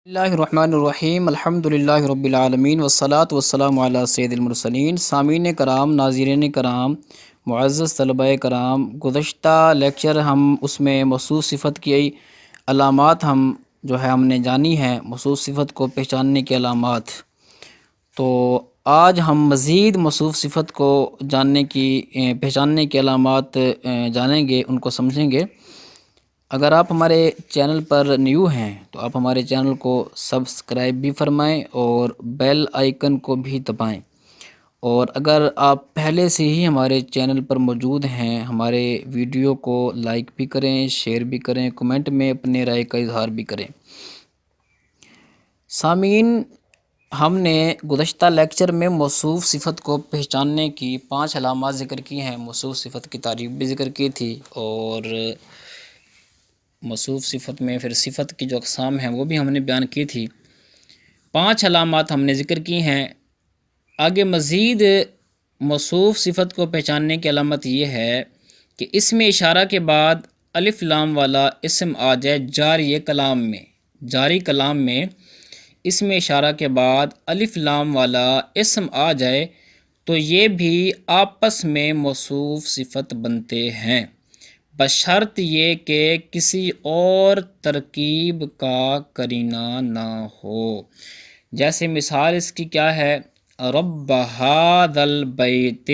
اللہ الرحمن الرحیم الحمد للہ رب العالمین والصلاة والسلام علی سید المرسلین۔ سامعین کرام، ناظرین کرام، معزز طلبہ کرام، گزشتہ لیکچر ہم اس میں مخصوص صفت کی علامات ہم نے جانی ہیں، مخصوص صفت کو پہچاننے کی علامات۔ تو آج ہم مزید مخصوص صفت کو پہچاننے کی علامات جانیں گے، ان کو سمجھیں گے۔ اگر آپ ہمارے چینل پر نیو ہیں تو آپ ہمارے چینل کو سبسکرائب بھی فرمائیں اور بیل آئیکن کو بھی دبائیں، اور اگر آپ پہلے سے ہی ہمارے چینل پر موجود ہیں، ہمارے ویڈیو کو لائک بھی کریں، شیئر بھی کریں، کمنٹ میں اپنے رائے کا اظہار بھی کریں۔ سامعین، ہم نے گزشتہ لیکچر میں موصوف صفت کو پہچاننے کی 5 علامات ذکر کی ہیں، موصوف صفت کی تعریف بھی ذکر کی تھی، اور موصوف صفت میں پھر صفت کی جو اقسام ہیں وہ بھی ہم نے بیان کی تھی۔ 5 علامات ہم نے ذکر کی ہیں۔ آگے مزید موصوف صفت کو پہچاننے کی علامت یہ ہے کہ اسم اشارہ کے بعد الف لام والا اسم آ جائے جاری کلام میں اسم اشارہ کے بعد الف لام والا اسم آ جائے تو یہ بھی آپس میں موصوف صفت بنتے ہیں، بشرط یہ کہ کسی اور ترکیب کا قرینہ نہ ہو۔ جیسے مثال اس کی کیا ہے؟ رب ھذا البیت،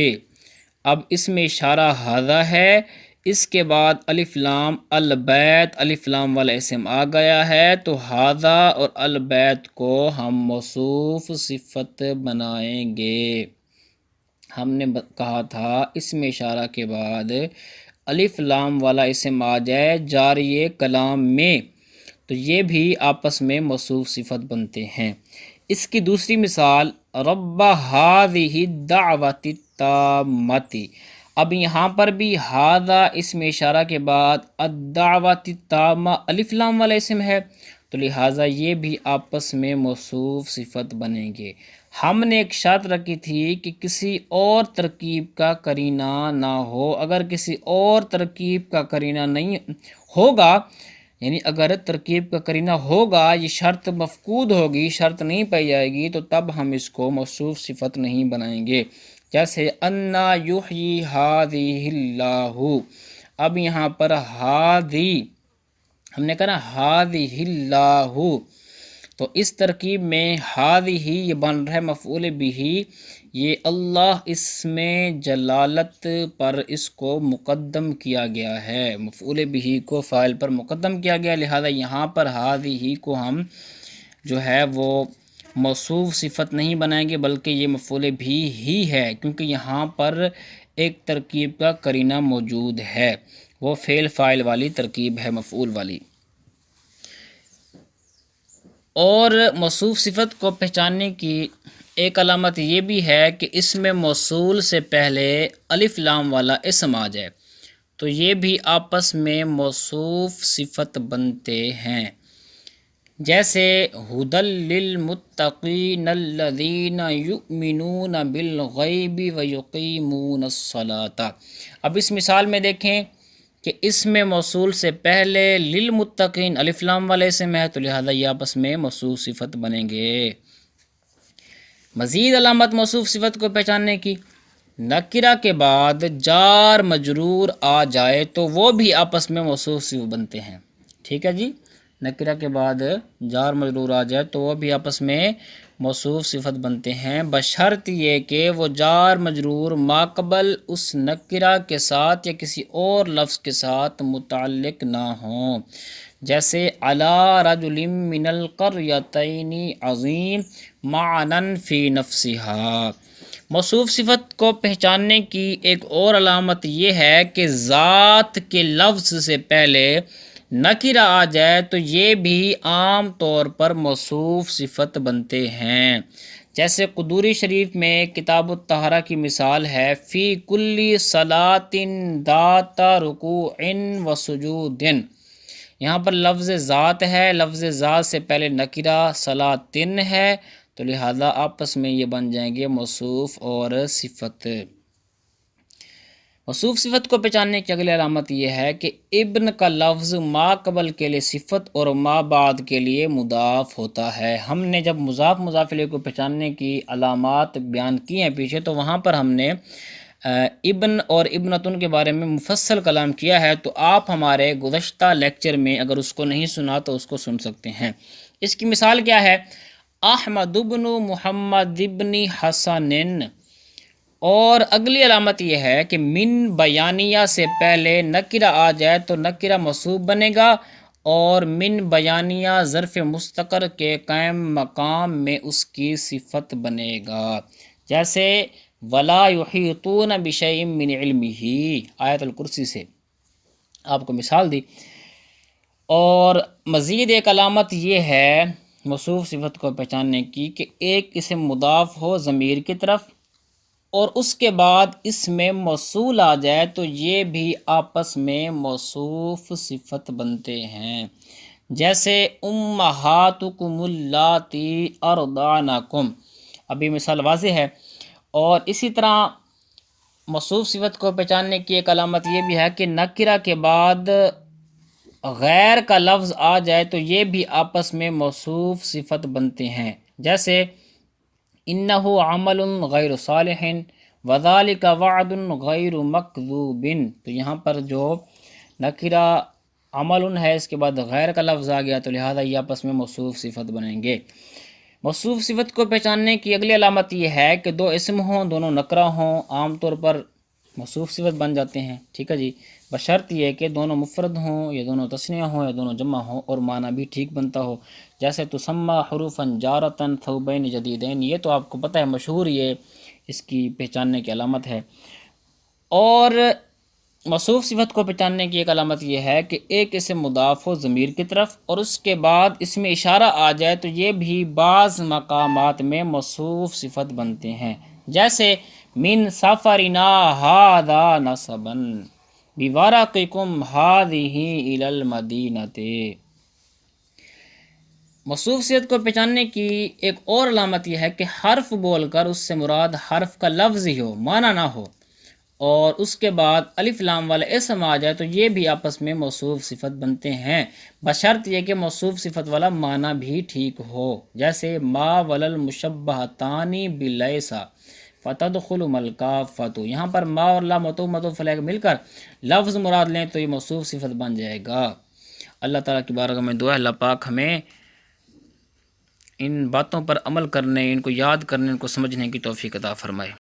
اب اس میں اشارہ ھذا ہے، اس کے بعد الف لام، البیت الف لام والا اسم آ گیا ہے، تو ھذا اور البیت کو ہم موصوف صفت بنائیں گے۔ ہم نے کہا تھا اس میں اشارہ کے بعد الف لام والا اسم آ جائے جاری کلام میں تو یہ بھی آپس میں موصوف صفت بنتے ہیں۔ اس کی دوسری مثال رب ھذہ الدعوۃ التامۃ، اب یہاں پر بھی ھذا اسم اشارہ کے بعد الدعوۃ التامہ الف لام والا اسم ہے، تو لہٰذا یہ بھی آپس میں موصوف صفت بنیں گے۔ ہم نے ایک شرط رکھی تھی کہ کسی اور ترکیب کا قرینہ نہ ہو۔ اگر کسی اور ترکیب کا قرینہ نہیں ہوگا، یعنی اگر ترکیب کا قرینہ ہوگا، یہ شرط مفقود ہوگی، شرط نہیں پائی جائے گی، تو تب ہم اس کو موصوف صفت نہیں بنائیں گے۔ جیسے انا یحیی ھذہ اللہ، اب یہاں پر ھذہ ہم نے کہا نا ھذہ اللہ، تو اس ترکیب میں ھذہ یہ بن رہا ہے مفعول بہ، یہ اللہ اس میں جلالت پر اس کو مقدم کیا گیا ہے، مفعول بہ کو فاعل پر مقدم کیا گیا، لہذا یہاں پر ھذہ کو ہم جو ہے وہ موصوف صفت نہیں بنائیں گے، بلکہ یہ مفعول بہ ہی ہے، کیونکہ یہاں پر ایک ترکیب کا قرینہ موجود ہے، وہ فعل فاعل والی ترکیب ہے، مفعول والی۔ اور موصوف صفت کو پہچاننے کی ایک علامت یہ بھی ہے کہ اسم موصول سے پہلے الف لام والا اسم آ جائے تو یہ بھی آپس میں موصوف صفت بنتے ہیں۔ جیسے ھدی للمتقین الذین یؤمنون بالغیب ویقیمون الصلاۃ، اب اس مثال میں دیکھیں کہ اسم موصول سے پہلے للمتقین الف لام والے اسم ہے، تو لہذا یہ آپس میں موصوف صفت بنیں گے۔ مزید علامت موصوف صفت کو پہچاننے کی، نکرہ کے بعد جار مجرور آ جائے تو وہ بھی آپس میں موصوف صفت بنتے ہیں۔ ٹھیک ہے جی، نکرہ کے بعد جار مجرور آ جائے تو وہ بھی آپس میں موصوف صفت بنتے ہیں، بشرط یہ کہ وہ جار مجرور ماقبل اس نکرہ کے ساتھ یا کسی اور لفظ کے ساتھ متعلق نہ ہوں۔ جیسے علی رجل من القریتین عظیم معنی فی نفسہا۔ موصوف صفت کو پہچاننے کی ایک اور علامت یہ ہے کہ ذات کے لفظ سے پہلے نکرہ آ جائے تو یہ بھی عام طور پر موصوف صفت بنتے ہیں۔ جیسے قدوری شریف میں کتاب الطہارہ کی مثال ہے فی کل صلاۃ ذات رکوع و سجود، یہاں پر لفظ ذات ہے، لفظ ذات سے پہلے نکرہ صلاۃ ہے، تو لہذا آپس میں یہ بن جائیں گے موصوف اور صفت۔ موصوف صفت کو پہچاننے کی اگلی علامت یہ ہے کہ ابن کا لفظ ما قبل کے لیے صفت اور ما بعد کے لیے مضاف ہوتا ہے۔ ہم نے جب مضاف مضاف الیہ کو پہچاننے کی علامات بیان کی ہیں پیچھے، تو وہاں پر ہم نے ابن اور ابنتن کے بارے میں مفصل کلام کیا ہے، تو آپ ہمارے گزشتہ لیکچر میں اگر اس کو نہیں سنا تو اس کو سن سکتے ہیں۔ اس کی مثال کیا ہے؟ احمد ابن محمد ابن حسن۔ اور اگلی علامت یہ ہے کہ من بیانیہ سے پہلے نکرہ آ جائے تو نکرہ موصوف بنے گا، اور من بیانیہ ظرف مستقر کے قائم مقام میں اس کی صفت بنے گا، جیسے ولا یحیطون بشیء من علمہ، آیت الکرسی سے آپ کو مثال دی۔ اور مزید ایک علامت یہ ہے موصوف صفت کو پہچاننے کی کہ ایک اسم مضاف ہو ضمیر کی طرف، اور اس کے بعد اس میں موصول آ جائے تو یہ بھی آپس میں موصوف صفت بنتے ہیں، جیسے امہاتکم اللاتی ارضعنکم، ابھی مثال واضح ہے۔ اور اسی طرح موصوف صفت کو پہچاننے کی ایک علامت یہ بھی ہے کہ نکرہ کے بعد غیر کا لفظ آ جائے تو یہ بھی آپس میں موصوف صفت بنتے ہیں، جیسے انہ عمل غیر صالح وذالک وعد غیر مکذوب۔ تو یہاں پر جو نکرہ عمل ہے، اس کے بعد غیر کا لفظ آ گیا، تو لہذا یہ آپس میں موصوف صفت بنیں گے۔ موصوف صفت کو پہچاننے کی اگلی علامت یہ ہے کہ دو اسم ہوں، دونوں نکرہ ہوں، عام طور پر موصوف صفت بن جاتے ہیں، ٹھیک ہے جی، بشرط یہ کہ دونوں مفرد ہوں یا دونوں تثنیہ ہوں یا دونوں جمع ہوں، اور معنی بھی ٹھیک بنتا ہو، جیسے تسمى حروفا جارتن ثوبین جدیدین، یہ تو آپ کو پتہ ہے، مشہور یہ اس کی پہچاننے کی علامت ہے۔ اور موصوف صفت کو پہچاننے کی ایک علامت یہ ہے کہ ایک اسم مضاف ہو ضمیر کی طرف، اور اس کے بعد اس میں اشارہ آ جائے تو یہ بھی بعض مقامات میں موصوف صفت بنتے ہیں، جیسے من سفرنا ھذا نصبا بورقکم ھذہ الی المدینۃ۔ موصوف صفت کو پہچاننے کی ایک اور علامت یہ ہے کہ حرف بول کر اس سے مراد حرف کا لفظ ہی ہو، معنی نہ ہو، اور اس کے بعد الف لام والا اسم آ جائے تو یہ بھی آپس میں موصوف صفت بنتے ہیں، بشرط یہ کہ موصوف صفت والا معنی بھی ٹھیک ہو، جیسے ما وللمشبہتان بلیس فتدخل الکافۃ۔ یہاں پر ما اور لا مطوف علیہ مل کر لفظ مراد لیں تو یہ موصوف صفت بن جائے گا۔ اللہ تعالیٰ کی بارگاہ میں دعا ہے اللہ پاک ہمیں ان باتوں پر عمل کرنے، ان کو یاد کرنے، ان کو سمجھنے کی توفیق عطا فرمائے۔